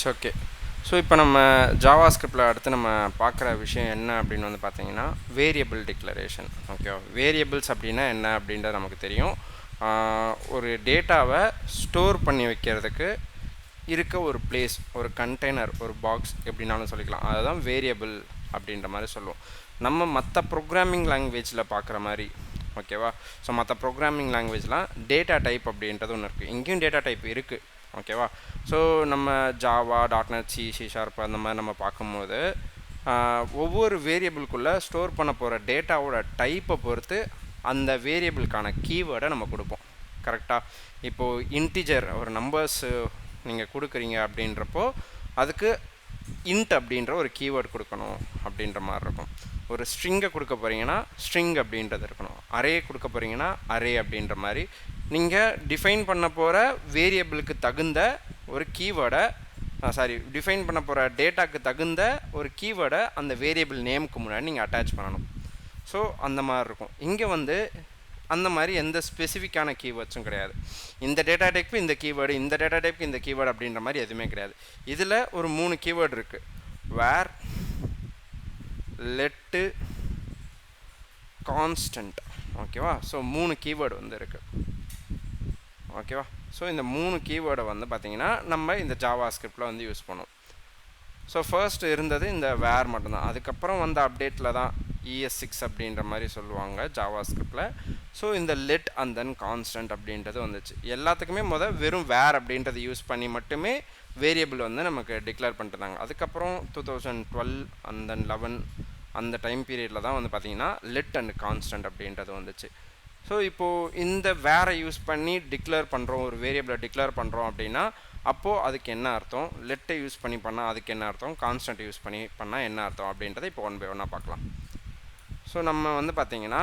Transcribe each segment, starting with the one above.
It's okay. So இப்போ நம்ம Java ஸ்கிரிப்டில் அடுத்து நம்ம பார்க்குற விஷயம் என்ன அப்படின்னு வந்து பார்த்தீங்கன்னா வேரியபிள் டிக்ளரேஷன். ஓகேவா, வேரியபிள்ஸ் அப்படின்னா என்ன அப்படின்றது நமக்கு தெரியும். ஒரு டேட்டாவை ஸ்டோர் பண்ணி வைக்கிறதுக்கு இருக்க ஒரு பிளேஸ், ஒரு கண்டெய்னர், ஒரு பாக்ஸ் எப்படின்னாலும் சொல்லிக்கலாம். அதுதான் வேரியபிள் அப்படின்ற மாதிரி சொல்லுவோம். நம்ம மற்ற ப்ரோக்ராமிங் லாங்குவேஜில் பார்க்குற மாதிரி, ஓகேவா. ஸோ மற்ற ப்ரோக்ராமிங் லாங்குவேஜ்லாம் டேட்டா டைப் அப்படின்றது ஒன்று இருக்குது. இங்கேயும் டேட்டா டைப் இருக்குது, ஓகேவா. ஸோ நம்ம ஜாவா, டாட்நெட், சி ஷார்ப் அந்த மாதிரி நம்ம பார்க்கும்போது ஒவ்வொரு வேரியபிள்குள்ளே ஸ்டோர் பண்ண போகிற டேட்டாவோட டைப்பை பொறுத்து அந்த வேரியபிளுக்கான கீவேர்டை நம்ம கொடுப்போம். கரெக்டாக. இப்போது இன்டிஜர் ஒரு நம்பர்ஸ் நீங்கள் கொடுக்குறீங்க அப்படின்றப்போ அதுக்கு இன்ட் அப்படின்ற ஒரு கீவேர்டு கொடுக்கணும் அப்படின்ற மாதிரி இருக்கும். ஒரு ஸ்ட்ரிங்கை கொடுக்க போகிறீங்கன்னா ஸ்ட்ரிங் அப்படின்றது இருக்கணும். அரே கொடுக்க போகிறீங்கன்னா அரே அப்படின்ற மாதிரி நீங்கள் டிஃபைன் பண்ண போகிற வேரியபிளுக்கு தகுந்த ஒரு கீவேர்டை, டிஃபைன் பண்ண போகிற டேட்டாக்கு தகுந்த ஒரு கீவேர்டை அந்த வேரியபிள் நேமுக்கு முன்னாடி நீங்கள் அட்டாச் பண்ணணும். ஸோ அந்த மாதிரி இருக்கும். இங்கே வந்து அந்த மாதிரி எந்த ஸ்பெசிஃபிக்கான கீவேர்ட்ஸும் கிடையாது. இந்த டேட்டா டைப்புக்கு இந்த கீவேர்டு, இந்த டேட்டா டைப்புக்கு இந்த கீவேர்டு அப்படின்ற மாதிரி எதுவுமே கிடையாது. இதில் ஒரு 3 கீவேர்டு இருக்குது. வேர், லெட்டு, கான்ஸ்டன்ட். ஓகேவா. ஸோ 3 கீவேர்டு வந்து இருக்குது. ஓகேவா. ஸோ இந்த 3 கீவேர்டை வந்து பார்த்திங்கன்னா நம்ம இந்த ஜாவா ஸ்கிரிப்டில் வந்து யூஸ் பண்ணுவோம். ஸோ ஃபர்ஸ்ட் இருந்தது இந்த வேர் மட்டும்தான். அதுக்கப்புறம் வந்த அப்டேட்டில் தான் ES6 அப்படின்ற மாதிரி சொல்லுவாங்க ஜாவா ஸ்கிரிப்டில். ஸோ இந்த லெட் அண்ட் தென் கான்ஸ்டன்ட் அப்படின்றது வந்துச்சு. எல்லாத்துக்குமே வெறும் வேர் அப்படின்றத யூஸ் பண்ணி மட்டுமே வேரியபிள் வந்து நமக்கு டிக்ளேர் பண்ணிட்டுருந்தாங்க. அதுக்கப்புறம் 2012 அண்ட் தென் 11 அந்த டைம் பீரியடில் தான் வந்து பார்த்திங்கன்னா லெட் அண்ட் கான்ஸ்டன்ட் அப்படின்றது வந்துச்சு. ஸோ இப்போது இந்த வேரை யூஸ் பண்ணி டிக்ளேர் பண்ணுறோம், ஒரு வேரியபிளை டிக்ளேர் பண்ணுறோம் அப்படின்னா அப்போது அதுக்கு என்ன அர்த்தம், லெட்டை யூஸ் பண்ணி பண்ணால் அதுக்கு என்ன அர்த்தம், கான்ஸ்டன்ட் யூஸ் பண்ணி பண்ணால் என்ன அர்த்தம் அப்படின்றத இப்போ ஒன் பை ஒன்னாக பார்க்கலாம். ஸோ நம்ம வந்து பார்த்திங்கன்னா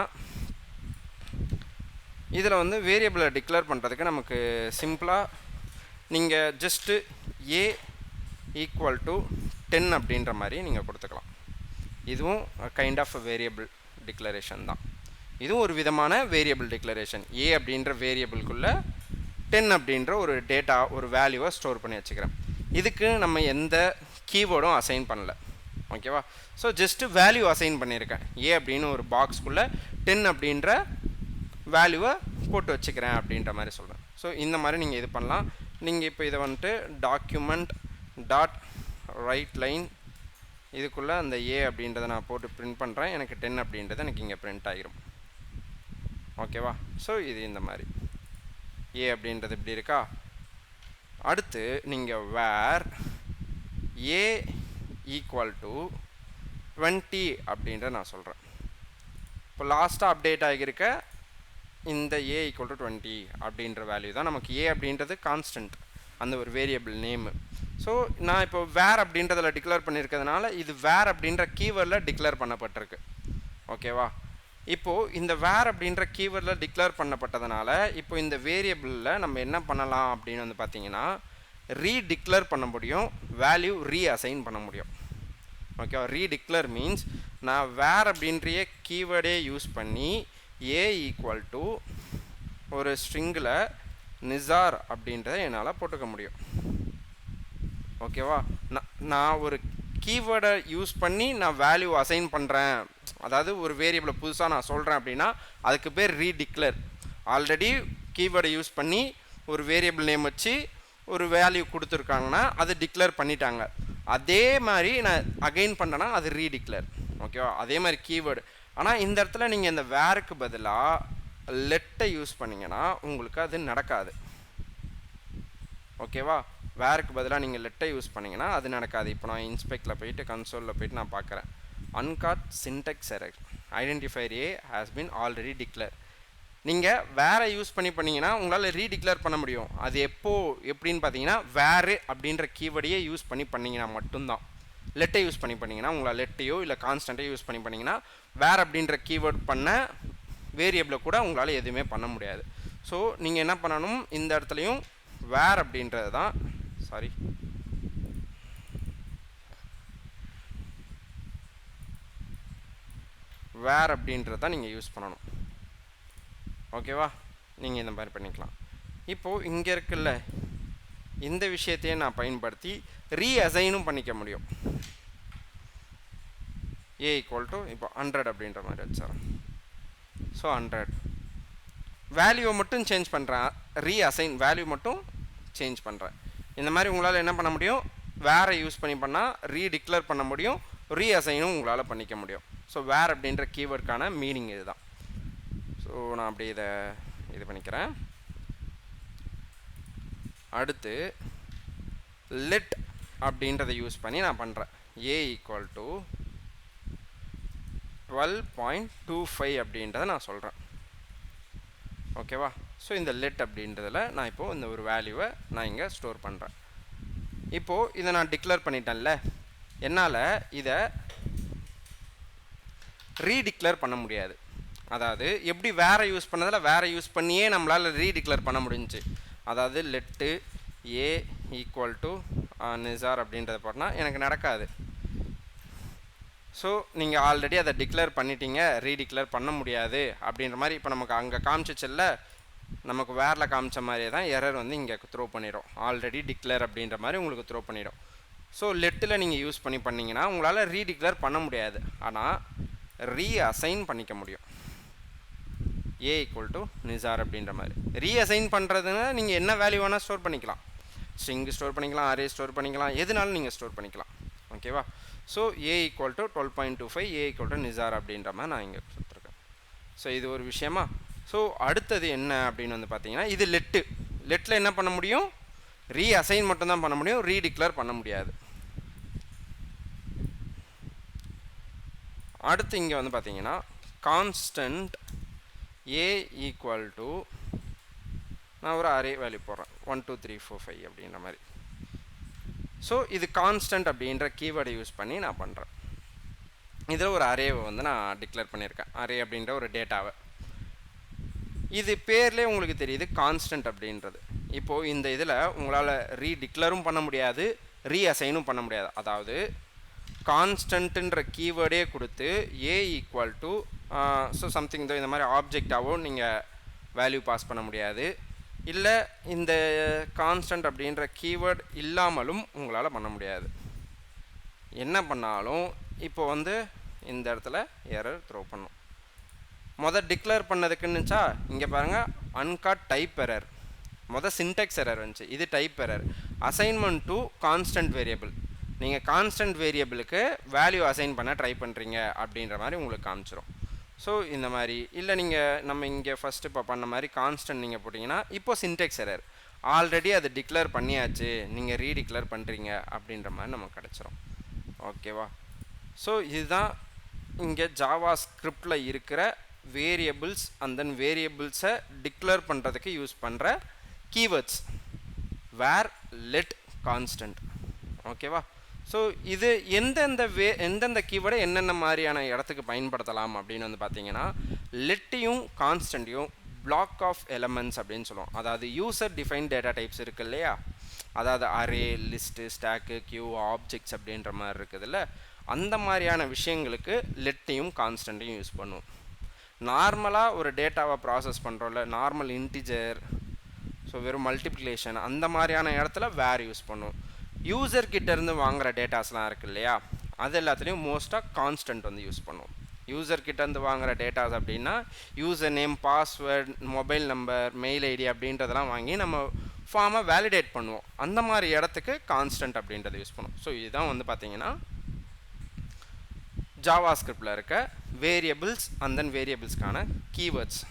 இதில் வந்து வேரியபிளை டிக்ளேர் பண்ணுறதுக்கு நமக்கு சிம்பிளாக நீங்கள் ஜஸ்ட்டு ஏ ஈக்குவல் டு 10 அப்படின்ற மாதிரி நீங்கள் கொடுத்துக்கலாம். இதுவும் கைண்ட் ஆஃப் வேரியபிள் டிக்ளரேஷன் தான். இதுவும் ஒரு விதமான வேரியபிள் டிக்ளரேஷன். ஏ அப்படின்ற வேரியபிள்குள்ளே 10 அப்படின்ற ஒரு டேட்டா, ஒரு வேல்யூவை ஸ்டோர் பண்ணி வச்சுக்கிறேன். இதுக்கு நம்ம எந்த கீவேர்டும் அசைன் பண்ணல, ஓகேவா. ஸோ ஜஸ்ட்டு வேல்யூ அசைன் பண்ணியிருக்கேன். ஏ அப்படின்னு ஒரு பாக்ஸ்குள்ளே 10 அப்படின்ற வேல்யூவை போட்டு வச்சுக்கிறேன் அப்படின்ற மாதிரி சொல்கிறேன். ஸோ இந்த மாதிரி நீங்கள் இது பண்ணலாம். நீங்கள் இப்போ இதை வந்துட்டு டாக்குமெண்ட் டாட் ரைட் லைன் இதுக்குள்ளே அந்த ஏ அப்படின்றத நான் போட்டு பிரிண்ட் பண்ணுறேன். எனக்கு 10 அப்படின்றது எனக்கு இங்கே பிரிண்ட் ஆகிரும், ஓகேவா. ஸோ இது இந்த மாதிரி ஏ அப்படின்றது இப்படி இருக்கா. அடுத்து நீங்கள் வேர் ஏ ஈக்குவல் டு 20 அப்படின்றத நான் சொல்கிறேன். இப்போ லாஸ்ட்டாக அப்டேட் ஆகியிருக்க இந்த ஏ ஈக்குவல் டு 20 அப்படின்ற வேல்யூ தான் நமக்கு. ஏ அப்படின்றது கான்ஸ்டன்ட், அந்த ஒரு வேரியபிள் நேமு. ஸோ நான் இப்போ வேர் அப்படின்றதில் டிக்ளேர் பண்ணியிருக்கிறதுனால இது வேர் அப்படின்ற கீவேர்டில் டிக்ளேர் பண்ணப்பட்டிருக்கு, ஓகேவா. இப்போது இந்த வேர் அப்படின்ற கீவேர்டில் டிக்ளேர் பண்ணப்பட்டதுனால இப்போ இந்த வேரியபிளில் நம்ம என்ன பண்ணலாம் அப்படின்னு வந்து பார்த்தீங்கன்னா ரீடிக்ளேர் பண்ண முடியும், வேல்யூ ரீஅசைன் பண்ண முடியும், ஓகேவா. ரீடிக்ளேர் மீன்ஸ் நான் வேர் அப்படின்ற கீவேர்டே யூஸ் பண்ணி ஏ ஈக்குவல் டு ஒரு ஸ்ட்ரிங்கில் நிசார் அப்படின்றத என்னால் போட்டுக்க முடியும், ஓகேவா. நான் ஒரு கீவேர்டை யூஸ் பண்ணி நான் வேல்யூ அசைன் பண்ணுறேன், அதாவது ஒரு வேரியபிளை புதுசாக நான் சொல்கிறேன் அப்படின்னா அதுக்கு பேர் ரீடிக்ளேர். ஆல்ரெடி கீவேர்டை யூஸ் பண்ணி ஒரு வேரியபிள் நேம் வச்சு ஒரு வேல்யூ கொடுத்துருக்காங்கன்னா அது டிக்ளேர் பண்ணிட்டாங்க. அதே மாதிரி நான் அகைன் பண்ணேன்னா அது ரீடிக்ளேர், ஓகேவா. அதே மாதிரி கீவேர்டு. ஆனால் இந்த இடத்துல நீங்கள் இந்த வேருக்கு பதிலாக லெட்டை யூஸ் பண்ணிங்கன்னா உங்களுக்கு அது நடக்காது, ஓகேவா. வேருக்கு பதிலாக நீங்கள் லெட்டை யூஸ் பண்ணிங்கன்னா அது நடக்காது. இப்போ நான் இன்ஸ்பெக்டில் போயிட்டு கன்சோலில் போயிட்டு நான் பார்க்குறேன். அன்காட் Sintex error, identifier A has been already declare. நீங்கள் வேரை யூஸ் பண்ணிங்கன்னா உங்களால் ரீடிக்ளேர் பண்ண முடியும். அது எப்படின்னு பார்த்தீங்கன்னா வேறு அப்படின்ற கீவேர்டையே யூஸ் பண்ணிங்கன்னா மட்டும்தான். லெட்டை யூஸ் பண்ணிங்கன்னா உங்களால் லெட்டையோ இல்லை கான்ஸ்டன்ட்டையோ யூஸ் பண்ணிங்கன்னா வேர் அப்படின்ற கீவேர்ட் பண்ண வேரியபிளை கூட உங்களால் எதுவுமே பண்ண முடியாது. ஸோ நீங்கள் என்ன பண்ணணும், இந்த இடத்துலையும் வேர் அப்படின்றது தான் வேர் அப்படின்றது தான் நீங்கள் யூஸ் பண்ணணும், ஓகேவா. நீங்கள் இந்த மாதிரி பண்ணிக்கலாம். இப்போது இங்கே இருக்குல்ல இந்த விஷயத்தையே நான் பயன்படுத்தி ரீஅசைனும் பண்ணிக்க முடியும். ஏ ஈக்குவல் டு இப்போ 100 அப்படின்ற மாதிரி வச்சுறேன். ஸோ 100 வேல்யூவை மட்டும் சேஞ்ச் பண்ணுறேன், ரீஅசைன் வேல்யூ மட்டும் சேஞ்ச் பண்ணுறேன். இந்த மாதிரி உங்களால் என்ன பண்ண முடியும், வேறு யூஸ் பண்ணி பண்ணால் ரீடிக்ளேர் பண்ண முடியும், ரீஅசைனும் உங்களால் பண்ணிக்க முடியும். ஸோ வேர் அப்படின்ற கீவேர்டுக்கான மீனிங் இதுதான். ஸோ நான் அப்படியே இது பண்ணிக்கிறேன். அடுத்து லெட் அப்படின்றத யூஸ் பண்ணி நான் பண்ணுறேன். ஏ ஈக்குவல் டு 12.25 அப்படின்றத நான் சொல்கிறேன். ஓகேவா? ஸோ இந்த லெட் அப்படின்றதில் நான் இப்போது இந்த ஒரு வேல்யூவை நான் இங்கே ஸ்டோர் பண்ணுறேன். இப்போது இதை நான் டிக்ளேர் பண்ணிட்டேன்ல, என்னால் இதை ரீடிக்ளேர் பண்ண முடியாது. அதாவது எப்படி வேறு யூஸ் பண்ணதில் வேறு யூஸ் பண்ணியே நம்மளால் ரீடிக்ளேர் பண்ண முடிஞ்சிச்சு. அதாவது லெட்டு ஏ ஈக்குவல் டு நிசார் அப்படின்றத போட்டால் எனக்கு நடக்காது. ஸோ நீங்கள் ஆல்ரெடி அதை டிக்ளேர் பண்ணிட்டீங்க, ரீடிக்ளேர் பண்ண முடியாது அப்படின்ற மாதிரி இப்போ நமக்கு அங்கே காமிச்சிச்சில்ல, நமக்கு வேரில் காமிச்ச மாதிரியே தான் எரர் வந்து இங்கே த்ரோ பண்ணிடும். ஆல்ரெடி டிக்ளேர் அப்படின்ற மாதிரி உங்களுக்கு த்ரோ பண்ணிடும். ஸோ லெட்டில் நீங்கள் யூஸ் பண்ணிங்கன்னா உங்களால் ரீடிக்ளேர் பண்ண முடியாது, ஆனால் ரீஅசைன் பண்ணிக்க முடியும். ஏ ஈக்குவல் டு நிசார் அப்படின்ற மாதிரி ரீஅசைன் பண்ணுறதுன்னா நீங்கள் என்ன வேல்யூ வேணால் ஸ்டோர் பண்ணிக்கலாம். ஸ்ட்ரிங் ஸ்டோர் பண்ணிக்கலாம், அரே ஸ்டோர் பண்ணிக்கலாம், எதுனாலும் நீங்கள் ஸ்டோர் பண்ணிக்கலாம். ஓகேவா? So A equal to 12.25 A equal to Nisar அப்படின்ற மாதிரி நான் இங்கே கொடுத்துருக்கேன். ஸோ இது ஒரு விஷயமா. ஸோ அடுத்தது என்ன அப்படின்னு வந்து பார்த்தீங்கன்னா, இது லெட்டில் என்ன பண்ண முடியும், ரீஅசைன் மட்டும்தான் பண்ண முடியும், ரீடிக்ளேர் பண்ண முடியாது. அடுத்து இங்கே வந்து பார்த்தீங்கன்னா கான்ஸ்டன்ட் ஏ ஈக்குவல் டு நான் ஒரு அரே வேல்யூ போடுறேன் 1 2 3 4 5 அப்படின்ற மாதிரி. ஸோ இது கான்ஸ்டன்ட் அப்படின்ற கீவேர்டை யூஸ் பண்ணி நான் பண்ணுறேன். இதில் ஒரு அரேவை வந்து நான் டிக்ளேர் பண்ணியிருக்கேன், அரே அப்படின்ற ஒரு டேட்டாவை. இது பேர்லேயே உங்களுக்கு தெரியுது கான்ஸ்டன்ட் அப்படின்றது. இப்போது இந்த இதில் உங்களால் ரீடிக்ளேரும் பண்ண முடியாது, ரீஅசைனும் பண்ண முடியாது. அதாவது கான்ஸ்டன்ட்டுன்ற கீவேர்டே கொடுத்து ஏ ஈக்குவல் டு ஸோ சம்திங் இந்த மாதிரி ஆப்ஜெக்டாவோ நீங்கள் வேல்யூ பாஸ் பண்ண முடியாது, இல்லை இந்த கான்ஸ்டன்ட் அப்படின்ற கீவேர்ட் இல்லாமலும் உங்களால் பண்ண முடியாது. என்ன பண்ணாலும் இப்போ வந்து இந்த இடத்துல எரர் த்ரோ பண்ணும். டிக்ளேர் பண்ணதுக்குன்னுச்சா இங்கே பாருங்கள், அன்காட் டைப் எரர், சின்டெக்ஸ் எரர் வந்துச்சு, இது type error. Assignment to constant variable, நீங்கள் கான்ஸ்டன்ட் வேரியபிளுக்கு வேல்யூ அசைன் பண்ண ட்ரை பண்ணுறீங்க அப்படின்ற மாதிரி உங்களுக்கு காமிச்சிரும். ஸோ இந்த மாதிரி இல்லை நம்ம இங்கே ஃபஸ்ட்டு இப்போ பண்ண மாதிரி கான்ஸ்டன்ட் நீங்கள் போட்டிங்கன்னா இப்போ சின்டெக்ஸ் எரர், ஆல்ரெடி அதை டிக்ளேர் பண்ணியாச்சு, நீங்கள் ரீடிக்ளேர் பண்ணுறீங்க அப்படின்ற மாதிரி நமக்கு கிடச்சிரும். ஓகேவா? ஸோ இதுதான் இங்கே ஜாவா ஸ்கிரிப்டில் இருக்கிற வேரியபிள்ஸ் அண்ட் தென் வேரியபிள்ஸை டிக்ளேர் பண்ணுறதுக்கு யூஸ் பண்ணுற கீவேர்ட்ஸ், வேர், லெட், கான்ஸ்டன்ட். ஓகேவா? ஸோ இது எந்தெந்த கீவேர்டை என்னென்ன மாதிரியான இடத்துக்கு பயன்படுத்தலாம் அப்படின்னு வந்து பார்த்தீங்கன்னா, லெட்டையும் கான்ஸ்டன்ட்டையும் பிளாக் ஆஃப் எலமெண்ட்ஸ் அப்படின்னு சொல்லுவோம். அதாவது யூசர் டிஃபைன் டேட்டா டைப்ஸ் இருக்குது இல்லையா, அதாவது array, list, stack, queue, objects அப்படின்ற மாதிரி இருக்குதுல்ல, அந்த மாதிரியான விஷயங்களுக்கு லெட்டையும் கான்ஸ்டன்ட்டையும் யூஸ் பண்ணுவோம். நார்மலாக ஒரு டேட்டாவை ப்ராசஸ் பண்ணுறோம்ல, நார்மல் இன்டிஜர், ஸோ வெறும் மல்டிப்ளிகேஷன் அந்த மாதிரியான இடத்துல வேர் யூஸ் பண்ணுவோம். யூசர்கிட்டேருந்து வாங்குகிற டேட்டாஸ்லாம் இருக்குது இல்லையா, அது எல்லாத்துலேயும் மோஸ்ட்டாக கான்ஸ்டன்ட் வந்து யூஸ் பண்ணுவோம். யூசர்கிட்டேருந்து வாங்குகிற டேட்டாஸ் அப்படின்னா user name, password, mobile number, mail ID அப்படின்றதெல்லாம் வாங்கி நம்ம ஃபார்மை வேலிடேட் பண்ணுவோம். அந்த மாதிரி இடத்துக்கு கான்ஸ்டன்ட் அப்படின்றத யூஸ் பண்ணுவோம். ஸோ இதுதான் வந்து பார்த்திங்கன்னா ஜாவா ஸ்கிரிப்டில் இருக்க வேரியபிள்ஸ் அண்ட் தென் வேரியபிள்ஸ்க்கான கீவேர்ட்ஸ்.